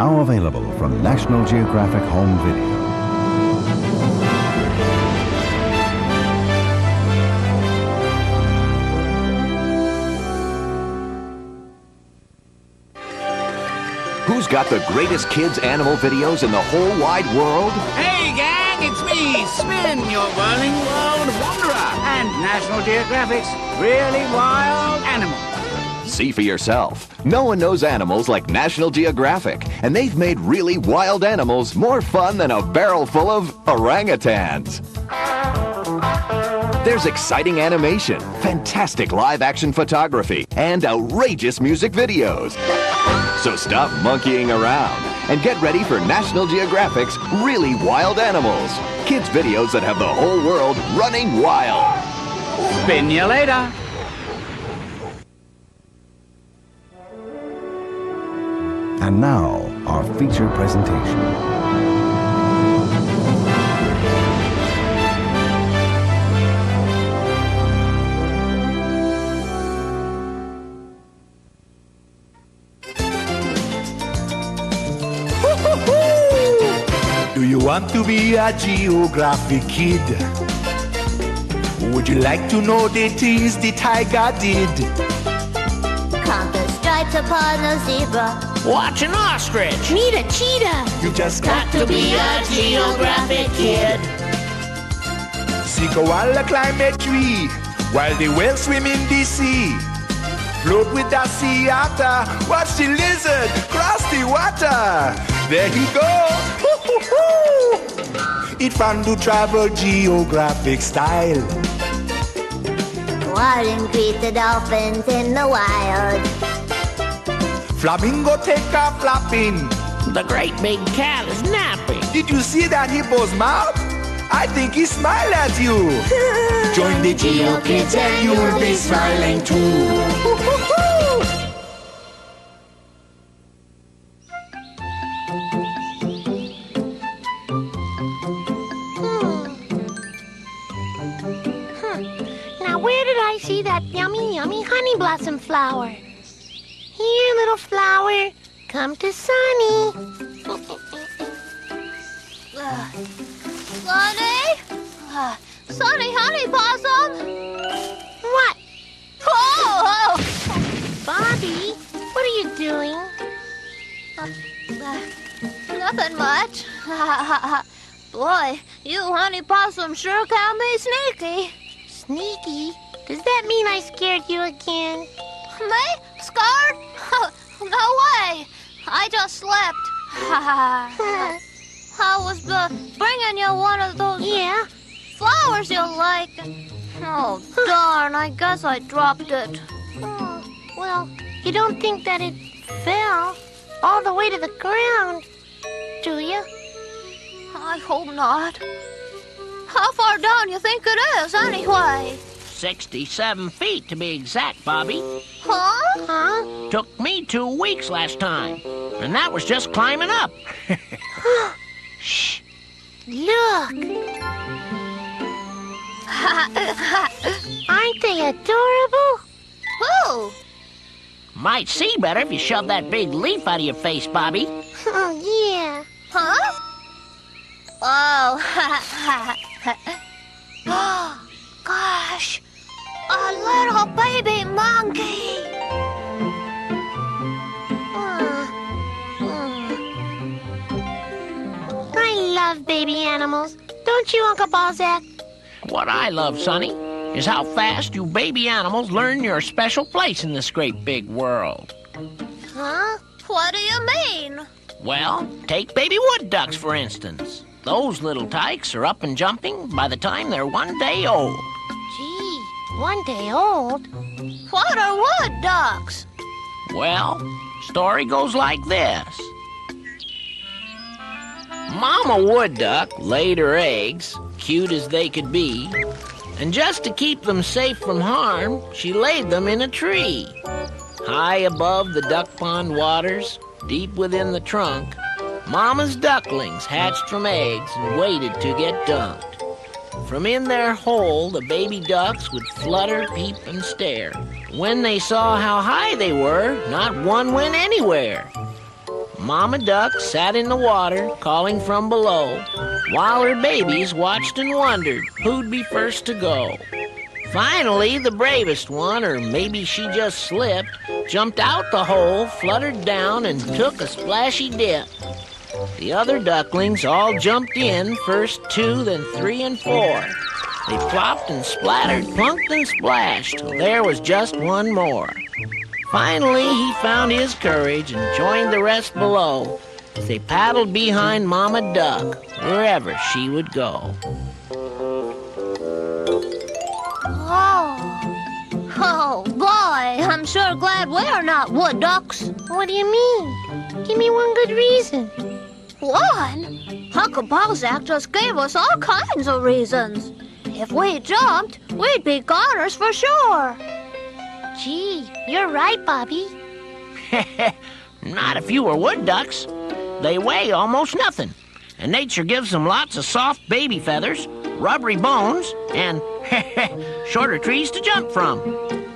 Now available from National Geographic Home Video. Who's got the greatest kids' animal videos in the whole wide world? Hey, gang, it's me, Spin, your whirling world wanderer, and National Geographic's Really Wild Animals. See for yourself. No one knows animals like National Geographic, and they've made really wild animals more fun than a barrel full of orangutans. There's exciting animation, fantastic live-action photography, and outrageous music videos. So stop monkeying around and get ready for National Geographic's Really Wild Animals. Kids' videos that have the whole world running wild. Spin you later. And now, our feature presentation. Do you want to be a geographic kid? Would you like to know the things the tiger did? Count the stripes upon a zebra. Watch an ostrich. Meet a cheetah. You just Got to be a geographic kid. See koala climb a tree while the whales swim in the sea. Float with the sea otter. Watch the lizard cross the water. There he goes. It's fun to travel geographic style. Warren greet the dolphins in the wild. Flamingo take off flapping. The great big cat is napping. Did you see that hippo's mouth? I think he smiled at you. Join the Geo Kids and you'll be smiling too. Now where did I see that yummy, yummy honey blossom flower? Here, little flower, come to Sunny. Sonny? Sonny Honey Possum? What? Oh! Bobby, what are you doing? Nothing much. Boy, you honey possum sure can be sneaky. Sneaky? Does that mean I scared you again? Me? Scared? No way. I just slept. I was bringing you one of those Yeah? flowers you like. Oh, darn, I guess I dropped it. Oh, well, you don't think that it fell all the way to the ground, do you? I hope not. How far down you think it is, anyway? 67 feet to be exact, Bobby. Huh? Huh? Took me 2 weeks last time. And that was just climbing up. Shh. Look. Aren't they adorable? Who? Might see better if you shove that big leaf out of your face, Bobby. Oh, yeah. Huh? Oh. Gosh. A little baby monkey. I love baby animals. Don't you, Uncle Balzac? What I love, Sonny, is how fast you baby animals learn your special place in this great big world. Huh? What do you mean? Well, take baby wood ducks, for instance. Those little tykes are up and jumping by the time they're 1 day old. Gee, 1 day old? What are wood ducks? Well, story goes like this. Mama wood duck laid her eggs, cute as they could be, and just to keep them safe from harm, she laid them in a tree. High above the duck pond waters, deep within the trunk, Mama's ducklings hatched from eggs and waited to get dumped. From in their hole, the baby ducks would flutter, peep, and stare. When they saw how high they were, not one went anywhere. Mama Duck sat in the water, calling from below, while her babies watched and wondered who'd be first to go. Finally, the bravest one, or maybe she just slipped, jumped out the hole, fluttered down, and took a splashy dip. The other ducklings all jumped in, first 2, then 3 and 4. They plopped and splattered, plunked and splashed, till there was just one more. Finally, he found his courage and joined the rest below as they paddled behind Mama Duck, wherever she would go. Oh, boy, I'm sure glad we're not wood ducks. What do you mean? Give me one good reason. One? Uncle Balzac just gave us all kinds of reasons. If we jumped, we'd be goners for sure. Gee, you're right, Bobby. Not if you were wood ducks. They weigh almost nothing, and nature gives them lots of soft baby feathers, rubbery bones, and shorter trees to jump from,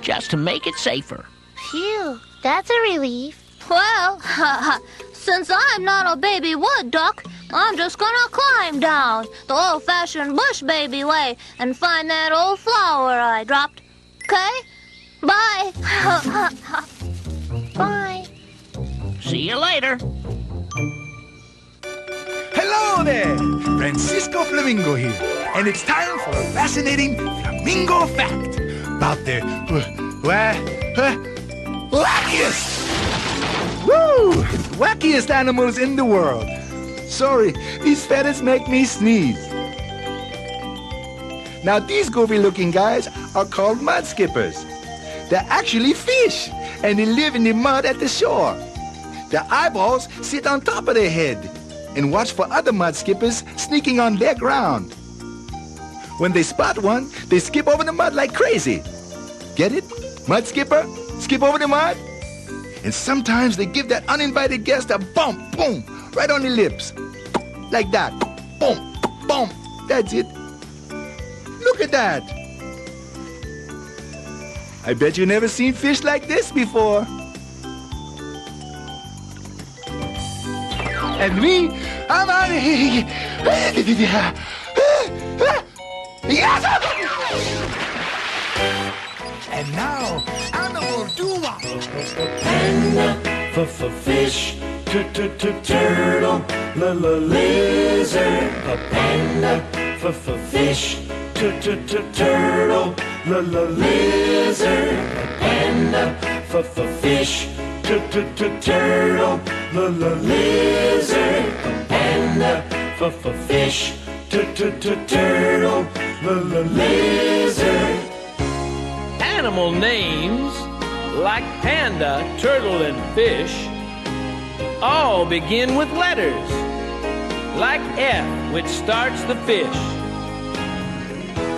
just to make it safer. Phew, that's a relief. Well, since I'm not a baby wood duck, I'm just gonna climb down the old-fashioned bush baby way and find that old flower I dropped. Okay? Bye. Bye. See you later. Hello there! Francisco Flamingo here, and it's time for a fascinating flamingo fact about the wackiest! Woo! Wackiest animals in the world. Sorry, these feathers make me sneeze. Now these goofy-looking guys are called mud skippers. They're actually fish, and they live in the mud at the shore. Their eyeballs sit on top of their head and watch for other mud skippers sneaking on their ground. When they spot one, they skip over the mud like crazy. Get it? Mud skipper? Skip over the mud? And sometimes they give that uninvited guest a bump, boom, right on the lips. Like that. Boom, boom. That's it. Look at that. I bet you never seen fish like this before. And me, I'm out of here. And now, animal doo-wop. Panda, fish, turtle, lizard. A panda, fish, turtle, lizard. A panda, fish, turtle, lizard. A panda, fish, turtle, lizard. Animal names like panda, turtle, and fish all begin with letters, like F, which starts the fish.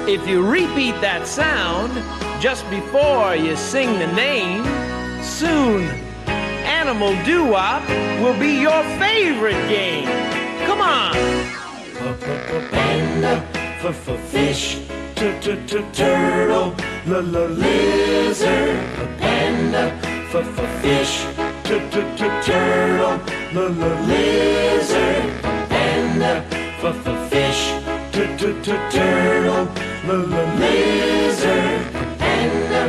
If you repeat that sound just before you sing the name, soon Animal Doo-Wop will be your favorite game. Come on! Panda, fish, turtle, lizard. A panda, fish, turtle, lizard. A panda, fish, turtle, lizard. A panda,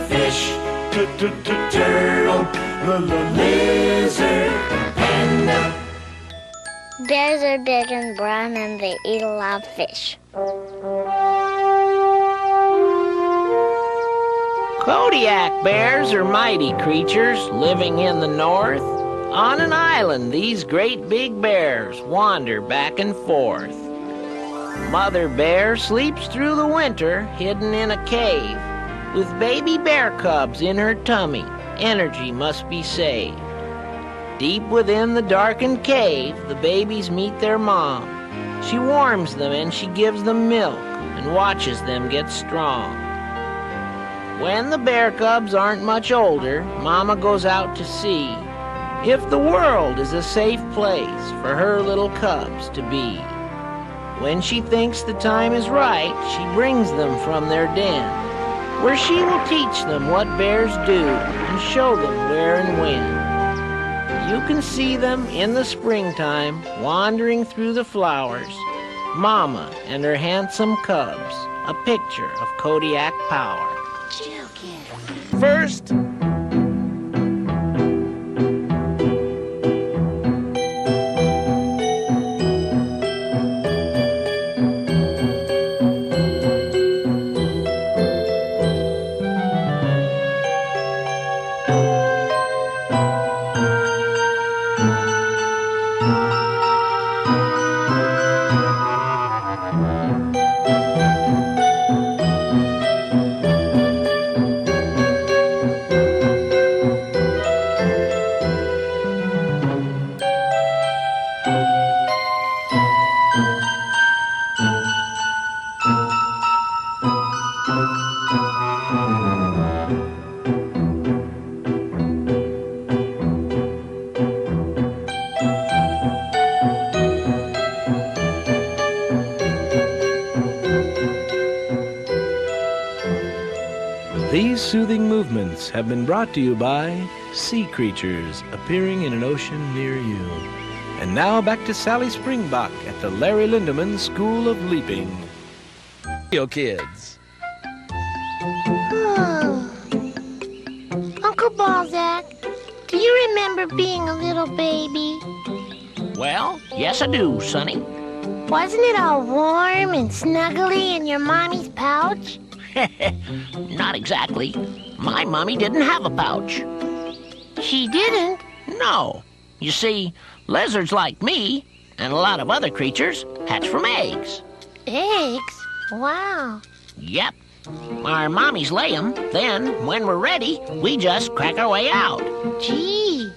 fish, turtle, lizard. A panda. Bears are big and brown and they eat a lot of fish. Kodiak bears are mighty creatures living in the north. On an island, these great big bears wander back and forth. Mother bear sleeps through the winter hidden in a cave. With baby bear cubs in her tummy, energy must be saved. Deep within the darkened cave, the babies meet their mom. She warms them and she gives them milk and watches them get strong. When the bear cubs aren't much older, Mama goes out to see if the world is a safe place for her little cubs to be. When she thinks the time is right, she brings them from their den, where she will teach them what bears do and show them where and when. You can see them in the springtime wandering through the flowers. Mama and her handsome cubs, a picture of Kodiak power. First, these soothing movements have been brought to you by sea creatures appearing in an ocean near you. And now back to Sally Springbok at the Larry Lindemann School of Leaping. Yo, kids. Uncle Balzac, do you remember being a little baby? Well, yes I do, Sonny. Wasn't it all warm and snuggly in your mommy's pouch? Not exactly. My mommy didn't have a pouch. She didn't? No. You see, lizards like me, and a lot of other creatures, hatch from eggs. Eggs? Wow. Yep. Our mommies lay 'em. Then, when we're ready, we just crack our way out. Gee.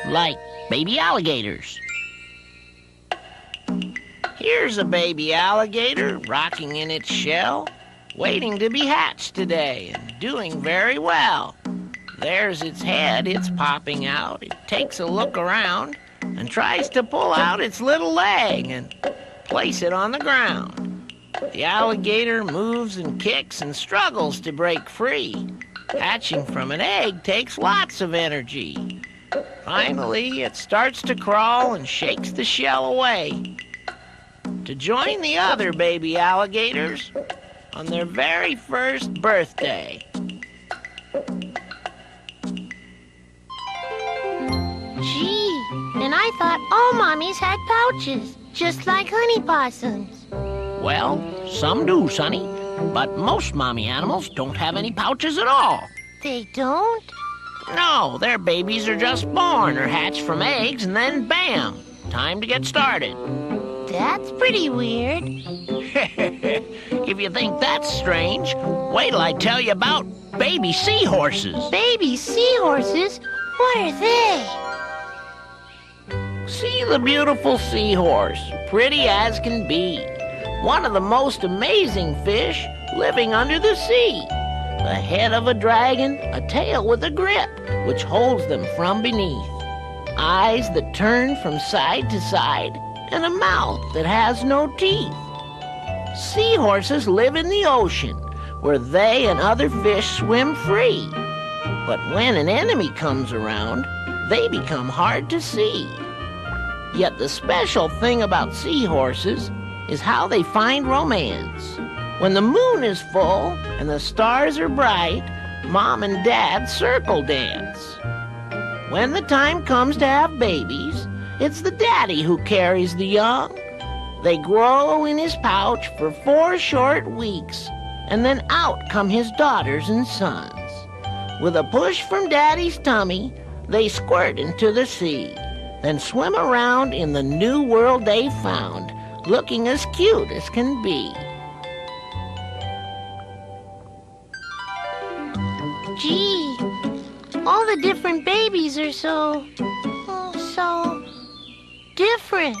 Like baby alligators. Here's a baby alligator rocking in its shell, waiting to be hatched today and doing very well. There's its head, it's popping out. It takes a look around and tries to pull out its little leg and place it on the ground. The alligator moves and kicks and struggles to break free. Hatching from an egg takes lots of energy. Finally, it starts to crawl and shakes the shell away to join the other baby alligators on their very first birthday. Gee, and I thought all mommies had pouches, just like honey possums. Well, some do, Sonny, but most mommy animals don't have any pouches at all. They don't? No, their babies are just born or hatched from eggs, and then bam, time to get started. That's pretty weird. If you think that's strange, wait till I tell you about baby seahorses. Baby seahorses? What are they? See the beautiful seahorse, pretty as can be. One of the most amazing fish living under the sea. The head of a dragon, a tail with a grip, which holds them from beneath. Eyes that turn from side to side, and a mouth that has no teeth. Seahorses live in the ocean, where they and other fish swim free. But when an enemy comes around, they become hard to see. Yet the special thing about seahorses is how they find romance. When the moon is full and the stars are bright, Mom and Dad circle dance. When the time comes to have babies, it's the daddy who carries the young. They grow in his pouch for 4 short weeks, and then out come his daughters and sons. With a push from Daddy's tummy, they squirt into the sea, then swim around in the new world they found, looking as cute as can be. Gee, all the different babies are so different.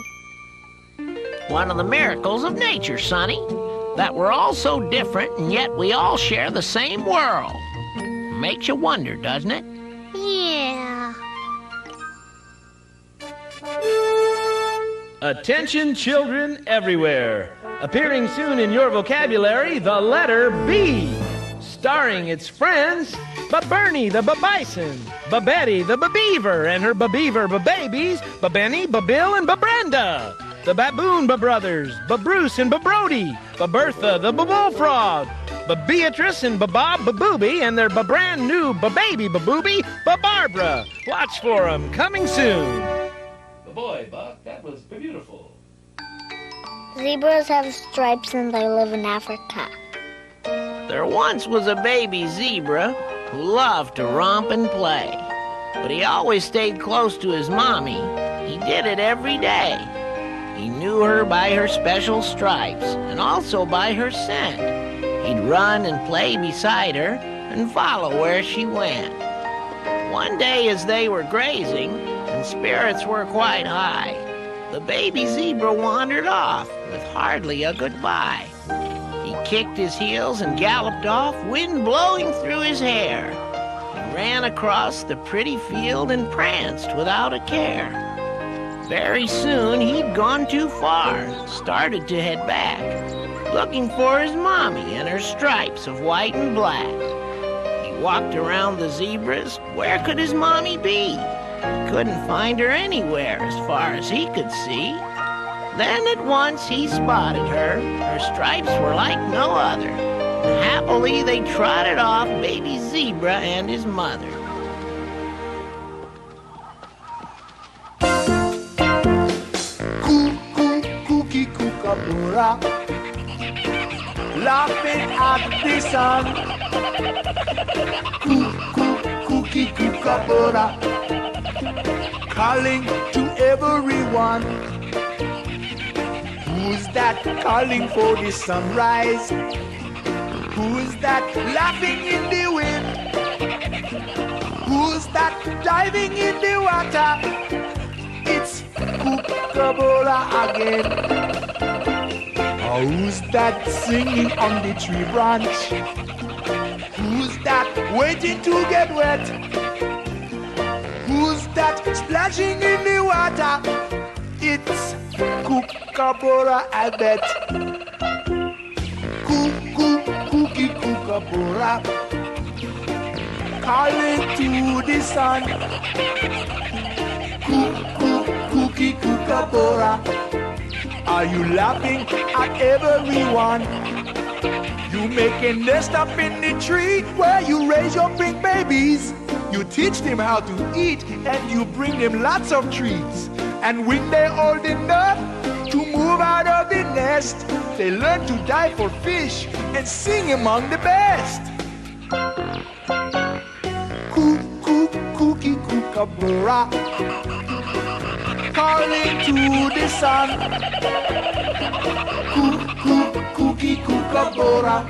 One of the miracles of nature, Sonny, that we're all so different and yet we all share the same world. Makes you wonder, doesn't it? Yeah. Attention children everywhere. Appearing soon in your vocabulary, the letter B. starring its friends, Bernie the Bison, Betty the Beaver and her Beaver babies, Benny, Bill, and Brenda. The Baboon brothers, Bruce and Brody, Bertha the Bullfrog, Beatrice and Bob Booby and their brand new baby Booby, Barbara. Watch for them coming soon. Boy, Buck, that was beautiful. Zebras have stripes and they live in Africa. There once was a baby zebra who loved to romp and play, but he always stayed close to his mommy. He did it every day. He knew her by her special stripes and also by her scent. He'd run and play beside her and follow where she went. One day as they were grazing and spirits were quite high, the baby zebra wandered off with hardly a goodbye. He kicked his heels and galloped off, wind blowing through his hair. He ran across the pretty field and pranced without a care. Very soon he'd gone too far and started to head back, looking for his mommy and her stripes of white and black. He walked around the zebras. Where could his mommy be? He couldn't find her anywhere as far as he could see. Then at once he spotted her. Her stripes were like no other. Happily they trotted off, baby zebra and his mother. Cookie kookaburra, laughing at the sun. Cookie kookaburra, calling to everyone. Who's that calling for the sunrise? Who's that laughing in the wind? Who's that diving in the water? It's Kookaburra again. Who's that singing on the tree branch? Who's that waiting to get wet? Who's that splashing in the water? It's Kookaburra, I bet. Cookie Kookaburra, calling to the sun. Cookie Kookaburra, are you laughing at everyone? You make a nest up in the tree where you raise your pink babies. You teach them how to eat and you bring them lots of treats. And when they're old enough to move out of the nest, they learn to dive for fish and sing among the best. Cookie Kookaburra, calling to the sun. Cookie Kookaburra,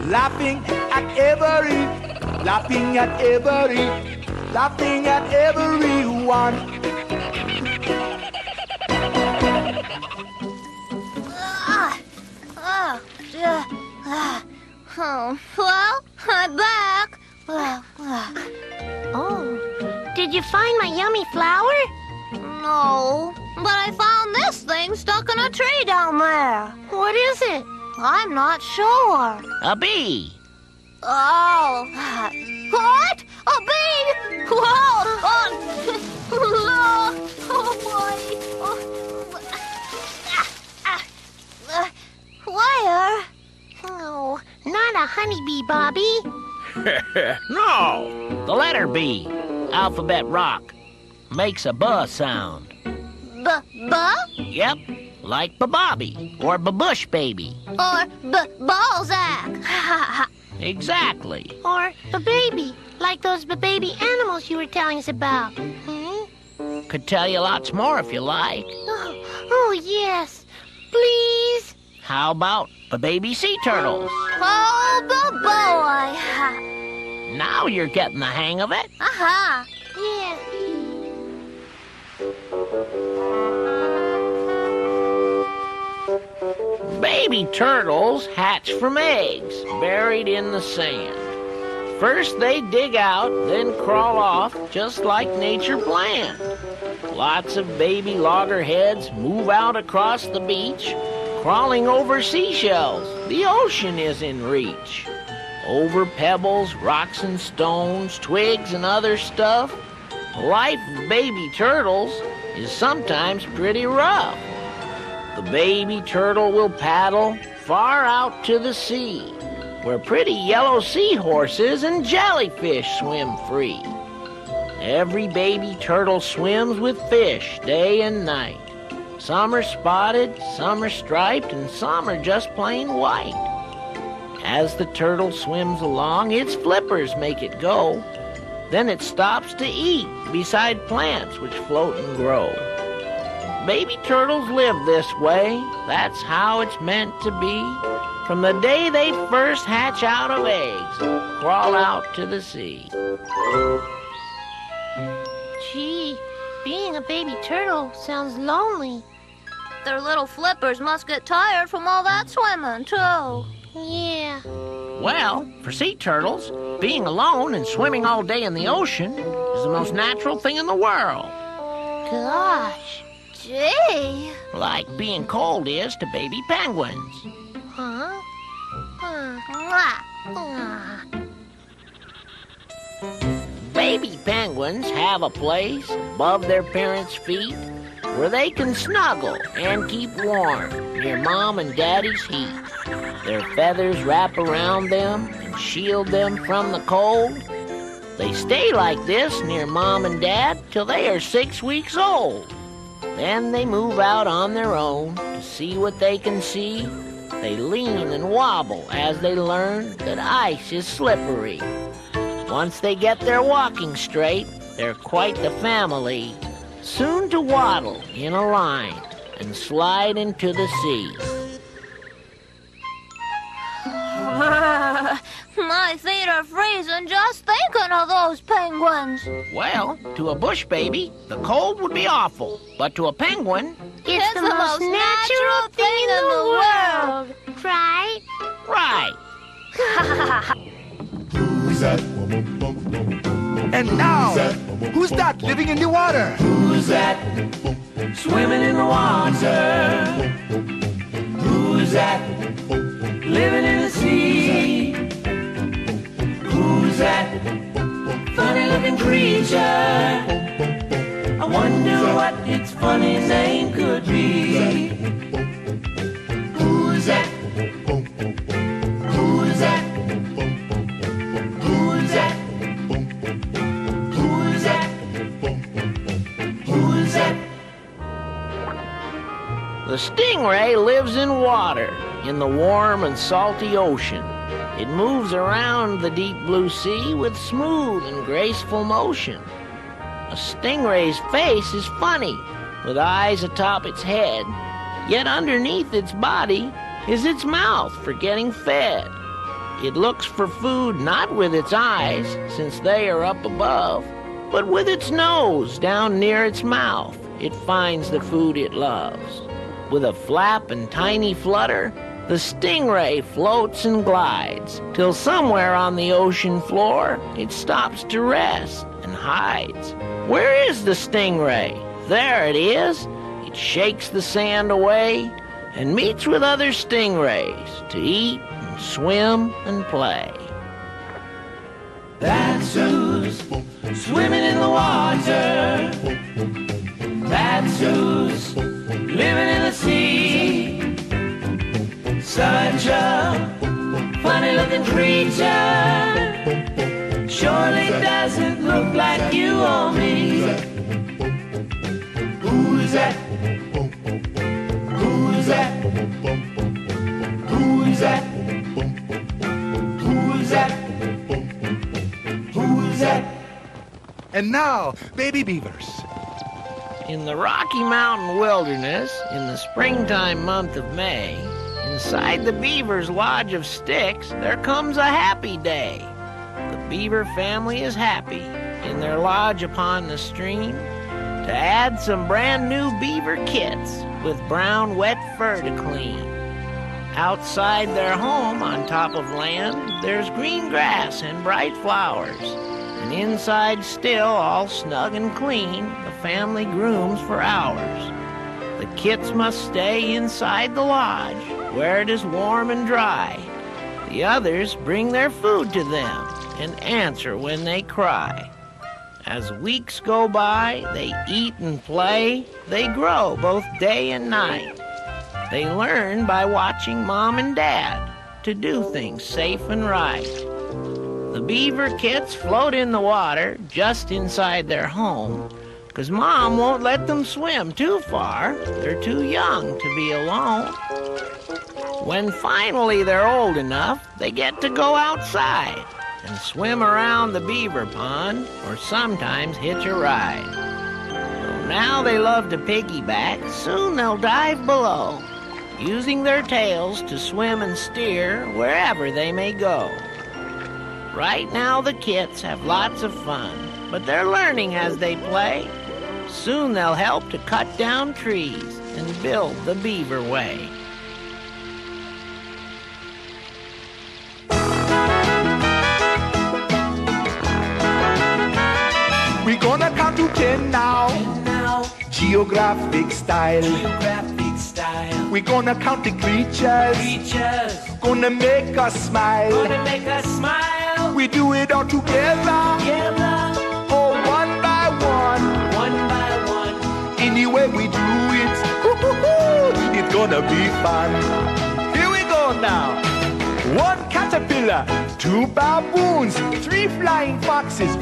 laughing at everyone. Well, I'm back. Oh, did you find my yummy flower? No, but I found this thing stuck in a tree down there. What is it? I'm not sure. A bee. Oh, what? A bee? Whoa! Oh boy! Where? Oh, not a honeybee, Bobby. No, the letter B, alphabet rock, makes a buh sound. Buh? Yep, like Bobby or Bush baby. Or Balzac. Exactly. Or a baby, like those baby animals you were telling us about. Could tell you lots more if you like. Oh yes, please. How about the baby sea turtles? Oh, boy. Now you're getting the hang of it. Uh-huh. Yeah. Baby turtles hatch from eggs buried in the sand. First they dig out, then crawl off, just like nature planned. Lots of baby loggerheads move out across the beach, crawling over seashells. The ocean is in reach. Over pebbles, rocks and stones, twigs and other stuff, the life of baby turtles is sometimes pretty rough. The baby turtle will paddle far out to the sea, where pretty yellow seahorses and jellyfish swim free. Every baby turtle swims with fish day and night. Some are spotted, some are striped, and some are just plain white. As the turtle swims along, its flippers make it go. Then it stops to eat beside plants which float and grow. Baby turtles live this way, that's how it's meant to be. From the day they first hatch out of eggs, crawl out to the sea. Gee, being a baby turtle sounds lonely. Their little flippers must get tired from all that swimming, too. Yeah. Well, for sea turtles, being alone and swimming all day in the ocean is the most natural thing in the world. Gosh. Gee. Like being cold is to baby penguins. Huh? Baby penguins have a place above their parents' feet where they can snuggle and keep warm near Mom and Daddy's heat. Their feathers wrap around them and shield them from the cold. They stay like this near Mom and Dad till they are 6 weeks old. Then they move out on their own to see what they can see. They lean and wobble as they learn that ice is slippery. Once they get their walking straight, they're quite the family, soon to waddle in a line and slide into the sea. My feet are freezing just thinking of those penguins. Well, to a bush baby, the cold would be awful. But to a penguin, It's the most natural thing in the world. Right? right. Who's that? And now, who's that living in the water? Who's that? Swimming in the water. Who's that? Living in the sea. Who's that? Funny looking creature. I wonder what its funny name could be. Who's that? Who's that? Who's that? Who's that? Who's that? The stingray lives in water, in the warm and salty ocean. It moves around the deep blue sea with smooth and graceful motion. A stingray's face is funny, with eyes atop its head, yet underneath its body is its mouth for getting fed. It looks for food not with its eyes, since they are up above, but with its nose down near its mouth. It finds the food it loves. With a flap and tiny flutter, the stingray floats and glides, till somewhere on the ocean floor it stops to rest and hides. Where is the stingray? There it is. It shakes the sand away and meets with other stingrays to eat and swim and play. That's who's swimming in the water. That's who's living in the sea. Such a funny looking creature. Surely doesn't look like you or me. Who's that? Who's that? Who's that? Who's that? Who's that? And now, baby beavers. In the Rocky Mountain wilderness, in the springtime month of May, inside the beaver's lodge of sticks, there comes a happy day. The beaver family is happy in their lodge upon the stream to add some brand new beaver kits with brown wet fur to clean. Outside their home on top of land, there's green grass and bright flowers. And inside still, all snug and clean, the family grooms for hours. The kits must stay inside the lodge, where it is warm and dry. The others bring their food to them and answer when they cry. As weeks go by, they eat and play. They grow both day and night. They learn by watching Mom and Dad to do things safe and right. The beaver kits float in the water just inside their home because Mom won't let them swim too far. They're too young to be alone. When finally they're old enough, they get to go outside and swim around the beaver pond or sometimes hitch a ride. So now they love to piggyback. Soon they'll dive below, using their tails to swim and steer wherever they may go. Right now the kits have lots of fun, but they're learning as they play. Soon they'll help to cut down trees and build the beaver way. We're gonna count to 10 now. Geographic style. We're gonna count the creatures. Gonna make us smile. We do it all together. Oh, one by one. Any way we do it, it's gonna be fun. Here we go now. 1 caterpillar, 2 baboons, 3 flying foxes,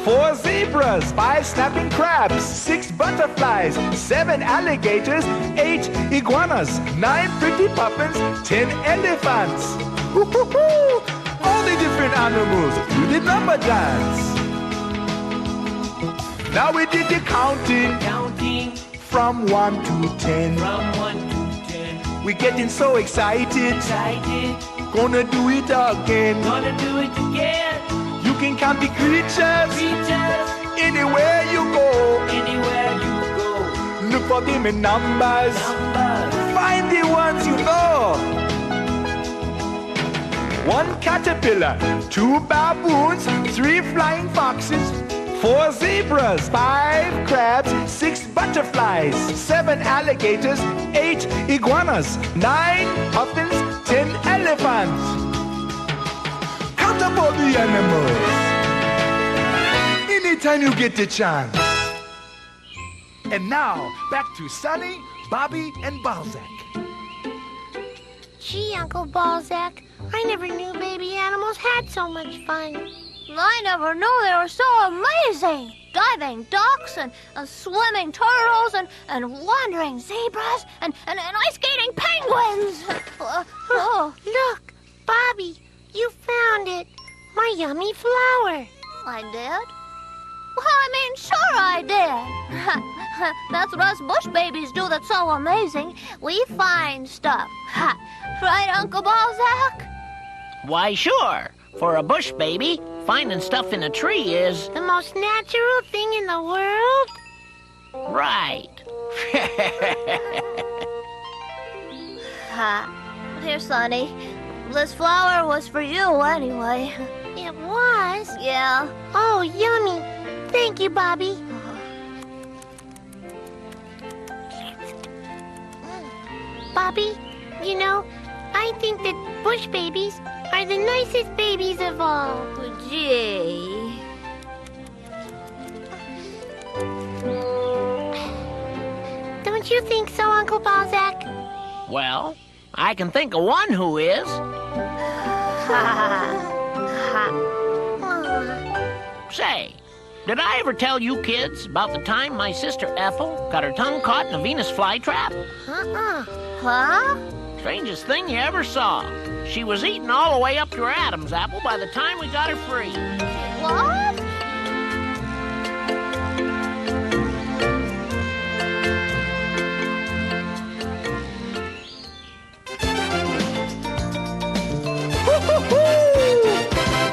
4 zebras, 5 snapping crabs, 6 butterflies, 7 alligators, 8 iguanas, 9 pretty puffins, 10 elephants. Woo-hoo-hoo! All the different animals do the number dance. Now we did the counting from 1 to 10. We're getting so excited. Gonna do it again. You can count the creatures. Anywhere you go. Look for them in numbers. Find the ones you know. 1 caterpillar, 2 baboons, 3 flying foxes, 4 zebras, 5 crabs, 6 butterflies, 7 alligators, 8 iguanas, 9 puffins, 10 elephants. Count up all the animals anytime you get the chance. And now, back to Sonny, Bobby, and Balzac. Gee, Uncle Balzac, I never knew baby animals had so much fun. I never knew they were so amazing. Diving ducks and swimming turtles and wandering zebras and ice skating penguins. Look, Bobby, you found it. My yummy flower. I did? Well, I mean, sure I did. That's what us bush babies do that's so amazing. We find stuff. Right, Uncle Balzac? Why, sure. For a bush baby, finding stuff in a tree is... the most natural thing in the world? Right. Here, Sonny. This flower was for you anyway. It was? Yeah. Oh, yummy. Thank you, Bobby. Bobby, you know, I think that bush babies are the nicest babies of all. Gee. Don't you think so, Uncle Balzac? Well, I can think of one who is. Say, did I ever tell you kids about the time my sister Ethel got her tongue caught in a Venus flytrap? Huh? Strangest thing you ever saw. She was eating all the way up to her Adam's apple by the time we got her free. What?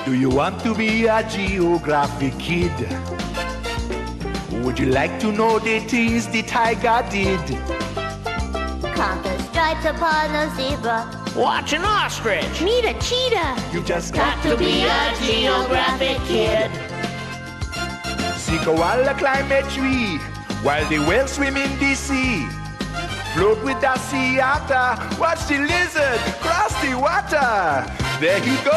Do you want to be a geographic kid? Would you like to know the things the tiger did? Count the stripes upon the zebra. Watch an ostrich. Meet a cheetah. You just Got to be a geographic kid. See koala climb a tree while the whales swim in the sea. Float with the sea otter. Watch the lizard cross the water. There you go.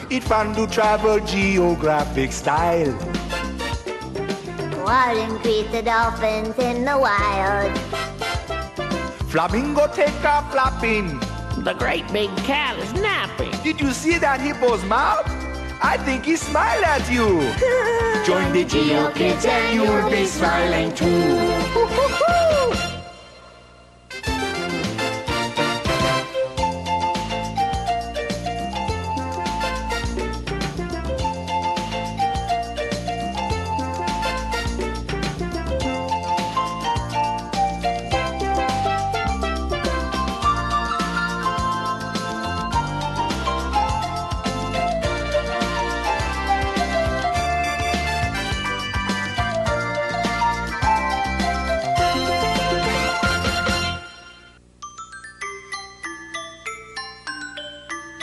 It fun to travel geographic style. What increase the dolphins in the wild? Flamingo take off flapping. The great big cat is napping. Did you see that hippo's mouth? I think he smiled at you. Join the Geo Kids and you'll be smiling too.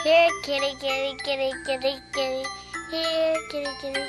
Here, kitty, kitty, kitty, kitty, kitty. Here, kitty, kitty.